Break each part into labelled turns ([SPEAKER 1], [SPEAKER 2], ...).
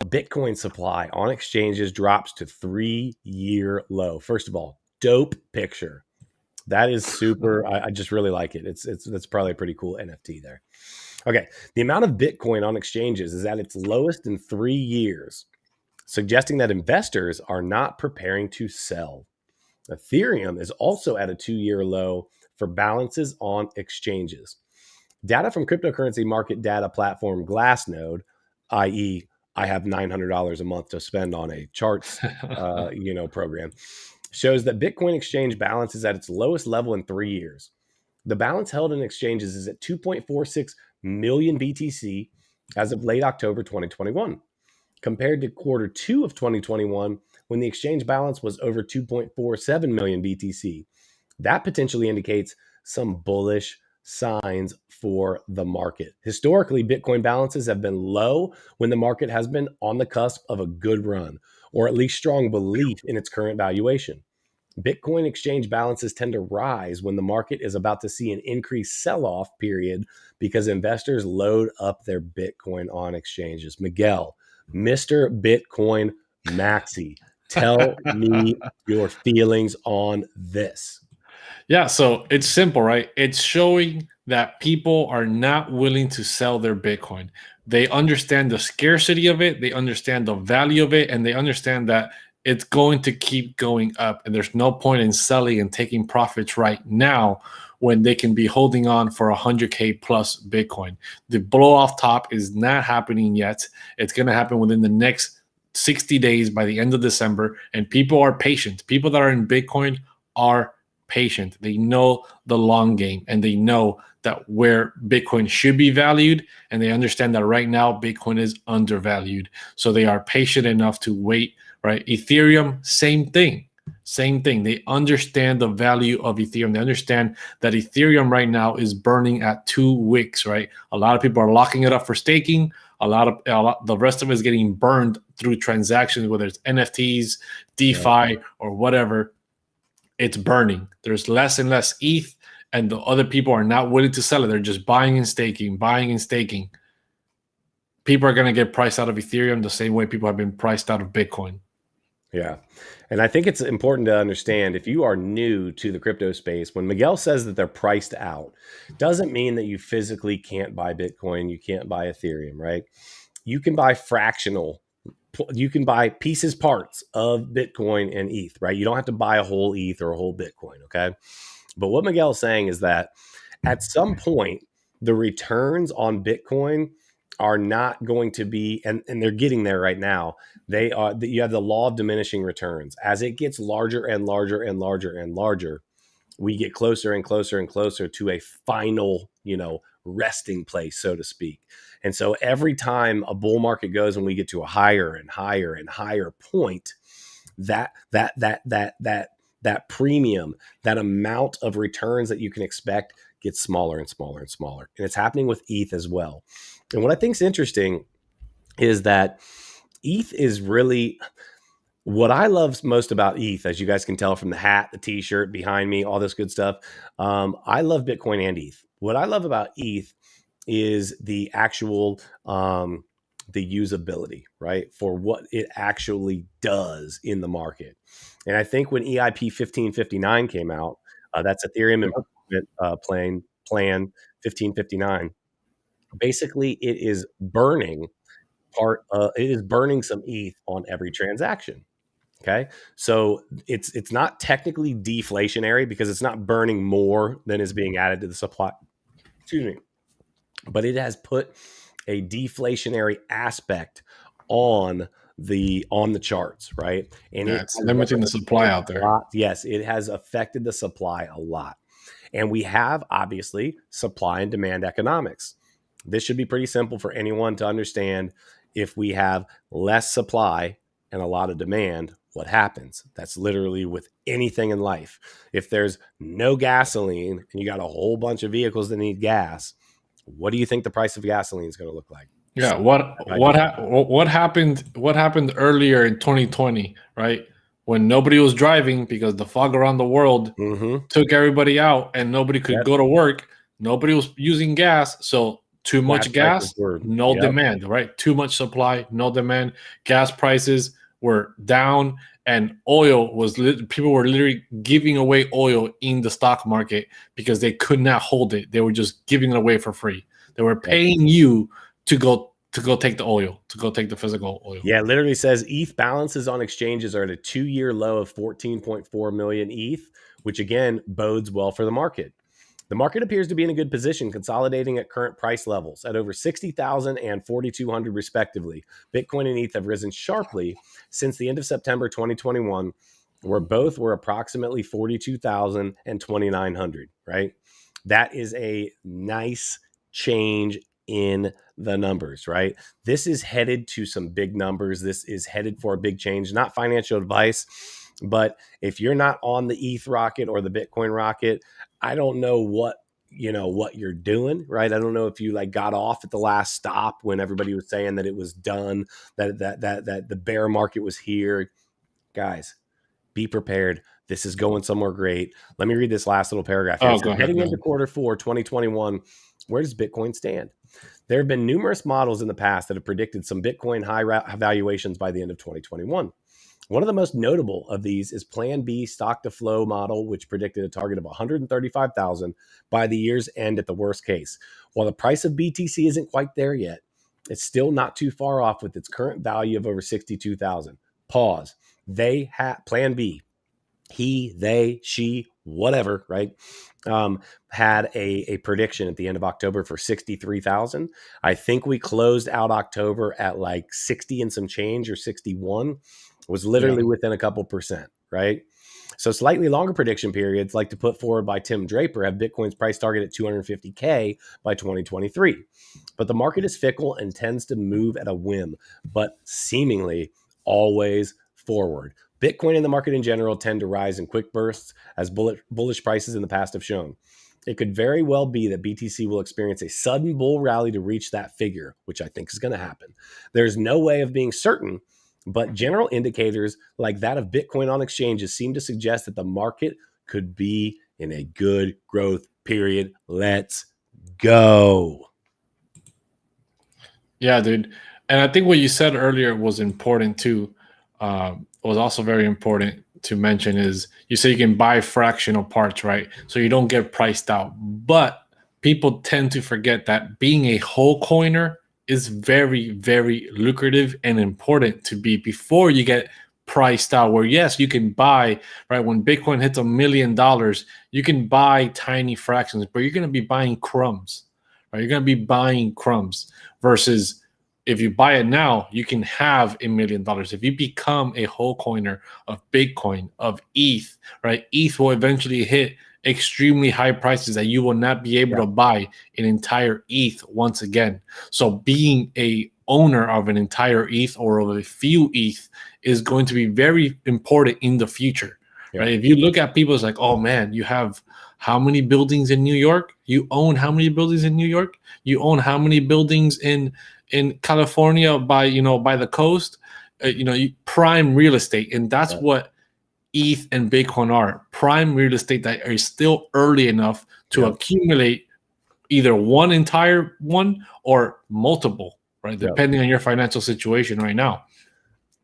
[SPEAKER 1] Bitcoin supply on exchanges drops to 3-year low. First of all, dope picture. That is super. I just really like it. That's probably a pretty cool NFT there. Okay, the amount of Bitcoin on exchanges is at its lowest in 3 years, suggesting that investors are not preparing to sell. Ethereum is also at a 2-year low for balances on exchanges. Data from cryptocurrency market data platform Glassnode, i.e., I have $900 a month to spend on a charts, program, shows that Bitcoin exchange balance is at its lowest level in 3 years. The balance held in exchanges is at 2.46 million BTC as of late October 2021, compared to quarter 2 of 2021 when the exchange balance was over 2.47 million BTC. That potentially indicates some bullish signs for the market. Historically, Bitcoin balances have been low when the market has been on the cusp of a good run, or at least strong belief in its current valuation. Bitcoin exchange balances tend to rise when the market is about to see an increased sell-off period because investors load up their Bitcoin on exchanges. Miguel, Mr. Bitcoin Maxi, tell me your feelings on this.
[SPEAKER 2] Yeah, so it's simple, right? It's showing that people are not willing to sell their Bitcoin. They understand the scarcity of it, they understand the value of it, and they understand that it's going to keep going up. And there's no point in selling and taking profits right now when they can be holding on for 100K plus Bitcoin. The blow off top is not happening yet. It's going to happen within the next 60 days by the end of December. And people are patient. People that are in Bitcoin are patient. They know the long game, and they know that where Bitcoin should be valued, and they understand that right now Bitcoin is undervalued. So they are patient enough to wait, right? Ethereum, same thing. They understand the value of Ethereum. They understand that Ethereum right now is burning at 2 wicks, right? A lot of people are locking it up for staking. The rest of it is getting burned through transactions, whether it's NFTs, DeFi, or whatever. It's burning. There's less and less ETH, and the other people are not willing to sell it. They're just buying and staking. People are going to get priced out of Ethereum the same way people have been priced out of Bitcoin.
[SPEAKER 1] Yeah. And I think it's important to understand, if you are new to the crypto space, when Miguel says that they're priced out, doesn't mean that you physically can't buy Bitcoin, you can't buy Ethereum, right? You can buy fractional. You can buy pieces, parts of Bitcoin and ETH, right? You don't have to buy a whole ETH or a whole Bitcoin, okay? But what Miguel is saying is that at some point, the returns on Bitcoin are not going to be, and they're getting there right now. They are. You have the law of diminishing returns. As it gets larger and larger and larger and larger, we get closer and closer and closer to a final, resting place, so to speak. And so every time a bull market goes and we get to a higher and higher and higher point, that premium, that amount of returns that you can expect gets smaller and smaller and smaller. And it's happening with ETH as well. And what I think is interesting is that ETH is really, what I love most about ETH, as you guys can tell from the hat, the t-shirt behind me, all this good stuff. I love Bitcoin and ETH. What I love about ETH is the actual, the usability, right? For what it actually does in the market. And I think when EIP 1559 came out, that's Ethereum Improvement Plan 1559. Basically, it is burning some ETH on every transaction. Okay, so it's not technically deflationary because it's not burning more than is being added to the supply. Excuse me, but it has put a deflationary aspect on the charts, right? And
[SPEAKER 2] it's limiting the supply out there.
[SPEAKER 1] Yes, it has affected the supply a lot. And we have, obviously, supply and demand economics. This should be pretty simple for anyone to understand. If we have less supply and a lot of demand, what happens? That's literally with anything in life. If there's no gasoline and you got a whole bunch of vehicles that need gas, what do you think the price of gasoline is going to look like?
[SPEAKER 2] Yeah, what happened earlier in 2020, right? When nobody was driving because the fog around the world took everybody out and nobody could go to work. Nobody was using gas, so Too much gas, no
[SPEAKER 1] yep.
[SPEAKER 2] demand, right? Too much supply, no demand. Gas prices were down, and oil was people were literally giving away oil in the stock market because they could not hold it. They were just giving it away for free. They were paying you to go take the oil, to go take the physical oil.
[SPEAKER 1] Yeah, it literally says ETH balances on exchanges are at a 2-year low of 14.4 million ETH, which again bodes well for the market. The market appears to be in a good position, consolidating at current price levels at over 60,000 and 4,200 respectively. Bitcoin and ETH have risen sharply since the end of September 2021, where both were approximately 42,000 and 2,900, right? That is a nice change in the numbers, right? This is headed to some big numbers. This is headed for a big change, not financial advice, but if you're not on the ETH rocket or the Bitcoin rocket, I don't know what you're doing, right? I don't know if you like got off at the last stop when everybody was saying that it was done, that the bear market was here. Guys, be prepared. This is going somewhere great. Let me read this last little paragraph here.
[SPEAKER 2] Oh,
[SPEAKER 1] It says, heading into Q4 2021, where does Bitcoin stand? There have been numerous models in the past that have predicted some Bitcoin high valuations by the end of 2021. One of the most notable of these is Plan B stock to flow model, which predicted a target of 135,000 by the year's end at the worst case. While the price of BTC isn't quite there yet, it's still not too far off with its current value of over 62,000. Pause. They had Plan B. He, they, she, whatever, right? Had a prediction at the end of October for 63,000. I think we closed out October at like 60 and some change, or 61. Was literally within a couple percent, right? So slightly longer prediction periods, like to put forward by Tim Draper, have Bitcoin's price target at 250K by 2023. But the market is fickle and tends to move at a whim, but seemingly always forward. Bitcoin and the market in general tend to rise in quick bursts, as bullish prices in the past have shown. It could very well be that BTC will experience a sudden bull rally to reach that figure, which I think is going to happen. There's no way of being certain, but general indicators like that of Bitcoin on exchanges seem to suggest that the market could be in a good growth period. Let's go.
[SPEAKER 2] Yeah, dude. And I think what you said earlier was important too. Was also very important to mention is you say you can buy fractional parts, right? So you don't get priced out. But people tend to forget that being a whole coiner is very, very lucrative and important to be before you get priced out. Where yes, you can buy, right? When Bitcoin hits $1 million, you can buy tiny fractions, but you're going to be buying crumbs, right? You're going to be buying crumbs versus if you buy it now, you can have $1 million. If you become a whole coiner of Bitcoin, of ETH, right? ETH will eventually hit extremely high prices that you will not be able to buy an entire ETH once again. So being a owner of an entire ETH or of a few ETH is going to be very important in the future, right? If you look at people, it's like, oh man, you have how many buildings in New York? You own how many buildings in New York? You own how many buildings in California by the coast? Prime real estate, and that's what ETH and Bitcoin are. Prime real estate that are still early enough to accumulate either one entire one or multiple, right? Depending on your financial situation right now.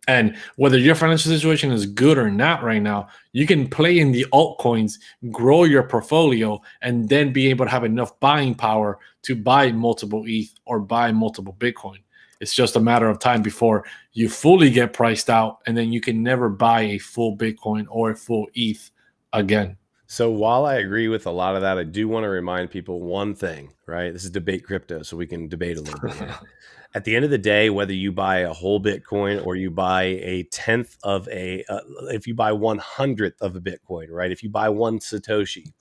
[SPEAKER 2] And whether your financial situation is good or not right now, you can play in the altcoins, grow your portfolio, and then be able to have enough buying power to buy multiple ETH or buy multiple Bitcoin. It's just a matter of time before you fully get priced out, and then you can never buy a full Bitcoin or a full ETH again.
[SPEAKER 1] So while I agree with a lot of that, I do want to remind people one thing, right? This is Debate Crypto, so we can debate a little bit here. At the end of the day, whether you buy a whole Bitcoin or you buy a tenth of if you buy 1/100th of a Bitcoin, right? If you buy one Satoshi,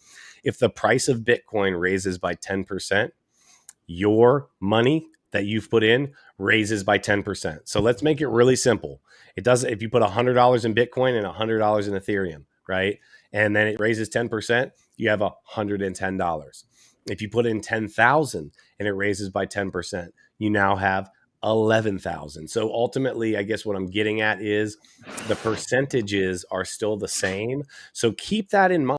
[SPEAKER 1] if the price of Bitcoin raises by 10%, your money that you've put in raises by 10%. So let's make it really simple. It does if you put $100 in Bitcoin and $100 in Ethereum, right? And then it raises 10%, you have $110. If you put in 10,000 and it raises by 10%, you now have 11,000. So ultimately, I guess what I'm getting at is the percentages are still the same. So keep that in mind.